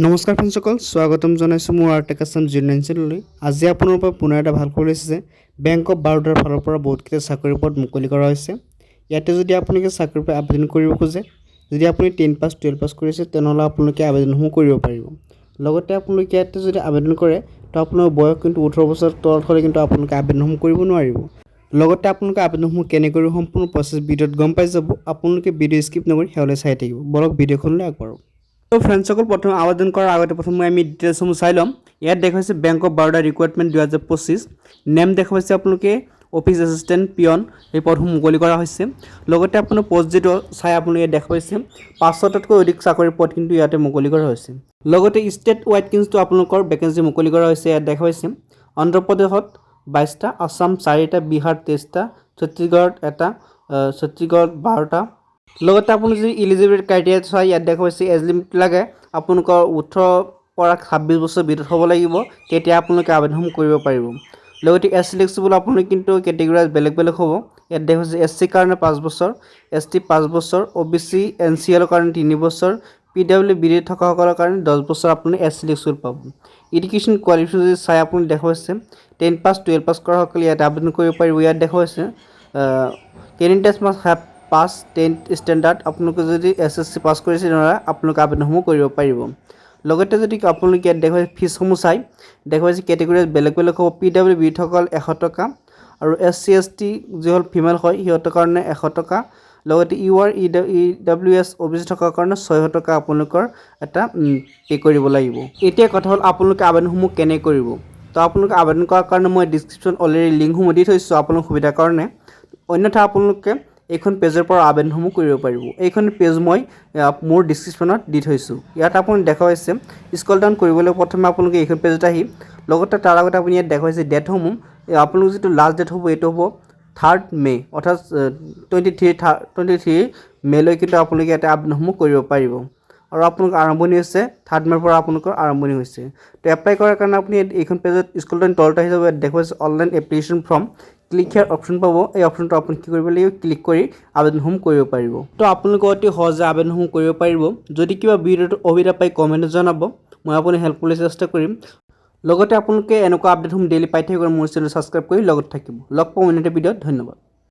নমস্কাৰ ফ্ৰেণ্ডসকল, স্বাগতম জনাইছোঁ মোৰ আৰ্টেক আছাম 09 চেনেললৈ। আজি আপোনাৰ পৰা পুনৰ এটা ভাল খবৰ লৈছে যে বেংক অফ বাৰোদাৰ ফালৰ পৰা বহুতকেইটা চাকৰিৰ পদ মুকলি কৰা হৈছে। ইয়াতে যদি আপোনালোকে চাকৰিৰ পৰা আবেদন কৰিব খোজে, যদি আপুনি 10 পাছ 12 পাছ কৰিছে তেনেহ'লে আপোনালোকে আবেদনসমূহ কৰিব পাৰিব। লগতে আপোনালোকে ইয়াতে যদি আবেদন কৰে তো আপোনাৰ বয়স কিন্তু 18 বছৰ তলত হ'লে কিন্তু আপোনালোকে আবেদনসমূহ কৰিব নোৱাৰিব। লগতে আপোনালোকে আবেদনসমূহ কেনেকৈ সম্পূৰ্ণ প্ৰচেছ ভিডিঅ'ত গম পাই যাব। আপোনালোকে ভিডিঅ' স্কিপ নকৰি শেষলৈ চাই থাকিব। বলক ভিডিঅ'খনলৈ আগবাঢ়ো। তো ফ্ৰেণ্ডসকল, প্ৰথমে আবেদন কৰাৰ আগতে প্ৰথমে আমি ডিটেইলছসমূহ চাই ল'ম। ইয়াত দেখুৱাইছে বেংক অফ বাৰোদা ৰিক্ৰুইটমেণ্ট 2025। নেম দেখুৱাইছে আপোনালোকে অফিচ এছিষ্টেণ্ট পিয়ন, এই পদসমূহ মুকলি কৰা হৈছে। লগতে আপোনাৰ পষ্ট যিটো চাই আপোনালোকে ইয়াত দেখুৱাইছে 500টাতকৈ অধিক চাকৰিৰ পদ কিন্তু ইয়াতে মুকলি কৰা হৈছে। লগতে ষ্টেট ৱাইড কিন্তু আপোনালোকৰ ভেকেঞ্চি মুকলি কৰা হৈছে। ইয়াত দেখুৱাইছে অন্ধ্ৰপ্ৰদেশত 22টা, আছাম 4টা, বিহাৰ 23টা, ছত্তীশগড়ত 1টা, ছত্তীশগড়ত 12টা। লগতে আপুনি যদি ইলিজিবিলিটি ক্ৰাইটেৰিয়া চাই ইয়াত দেখুৱাইছে এজ লিমিট লাগে আপোনালোকৰ 18 পৰা 26 বছৰ ভিতৰত হ'ব লাগিব, তেতিয়া আপোনালোকে আবেদনসমূহ কৰিব পাৰিব। লগতে এছ ফ্লেক্সিবল আপোনালোকে কিন্তু কেটেগৰাইজ বেলেগ বেলেগ হ'ব। ইয়াত দেখুৱাইছে এছ চিৰ কাৰণে 5 বছৰ, এছ টি 5 বছৰ, অ' বি চি এন চি এলৰ কাৰণে 3 বছৰ, পি ডাব্লিউ বি ডি থকাসকলৰ কাৰণে 10 বছৰ আপুনি এছ ফ্লেক্সিবল পাব। এডুকেশ্যন কোৱালিফিকেশ্যন যদি চাই আপুনি দেখুৱাইছে 10 পাছ 12 পাছ কৰাসকলে ইয়াত আবেদন কৰিব পাৰিব। ইয়াত দেখুৱাইছে candidates must have pass 10th standard. আপোনালোকে যদি SSC পাছ কৰিছে তেনেহ'লে আপোনালোকে আবেদনসমূহ কৰিব পাৰিব। লগতে যদি আপোনালোকে ইয়াত দেখুৱাইছে ফিজসমূহ চাই দেখুৱাইছে কেটেগৰীজ বেলেগ বেলেগ হ'ব। পি ডাব্লিউ বি সকল 100 টকা আৰু SC ST যিসকল ফিমেল হয় সিহঁতৰ কাৰণে 100 টকা। লগতে UR EWS OBC থকাৰ কাৰণে 600 টকা আপোনালোকৰ এটা পে' কৰিব লাগিব। এতিয়া কথা হ'ল আপোনালোকে আবেদনসমূহ কেনে কৰিব। তো আপোনালোকে আবেদন কৰাৰ কাৰণে মই ডিছক্ৰিপশ্যন অলৰেডি লিংকসমূহ দি থৈছোঁ আপোনালোকৰ সুবিধাৰ কাৰণে। অন্যথা আপোনালোকে এইখন পেজৰ পৰা আবেদনসমূহ কৰিব পাৰিব। এইখন পেজ মই মোৰ ডিছক্ৰিপশ্যনত দি থৈছোঁ। ইয়াত আপুনি দেখুৱাইছে স্ক্ৰল ডাউন কৰিবলৈ প্ৰথমে আপোনালোকে এইখন পেজত আহি লগতে তাৰ আগতে আপুনি ইয়াত দেখুৱাইছে ডেটসমূহ। আপোনালোকৰ যিটো লাষ্ট ডেট হ'ব এইটো হ'ব 3 মে', অৰ্থাৎ 23 মে'লৈ কিন্তু আপোনালোকে ইয়াতে আবেদনসমূহ কৰিব পাৰিব। আৰু আপোনালোকৰ আৰম্ভণি হৈছে 3 মে'ৰ পৰা আপোনালোকৰ আৰম্ভণি হৈছে। তো এপ্লাই কৰাৰ কাৰণে আপুনি এইখন পেজত স্ক্ৰল ডাউন তলত আহি যাব। ইয়াত দেখুৱাইছে অনলাইন এপ্লিকেশ্যন ফৰ্ম, ক্লিক হিয়াৰ অপশ্যন পাব। এই অপশ্যনটো আপুনি কি কৰিব লাগিব, ক্লিক কৰি আবেদনসমূহ কৰিব পাৰিব। তো আপোনালোকে অতি সহজে আবেদনসমূহ কৰিব পাৰিব। যদি কিবা ভিডিঅ'টো অসুবিধা পাই কমেণ্টত জনাব, মই আপুনি হেল্প কৰিবলৈ চেষ্টা কৰিম। লগতে আপোনালোকে এনেকুৱা আপডেটসমূহ ডেইলি পাই থাকিব মোৰ চেনেল ছাবস্ক্ৰাইব কৰি লগত থাকিব। লগ পাম অন্য এটা ভিডিঅ'ত। ধন্যবাদ।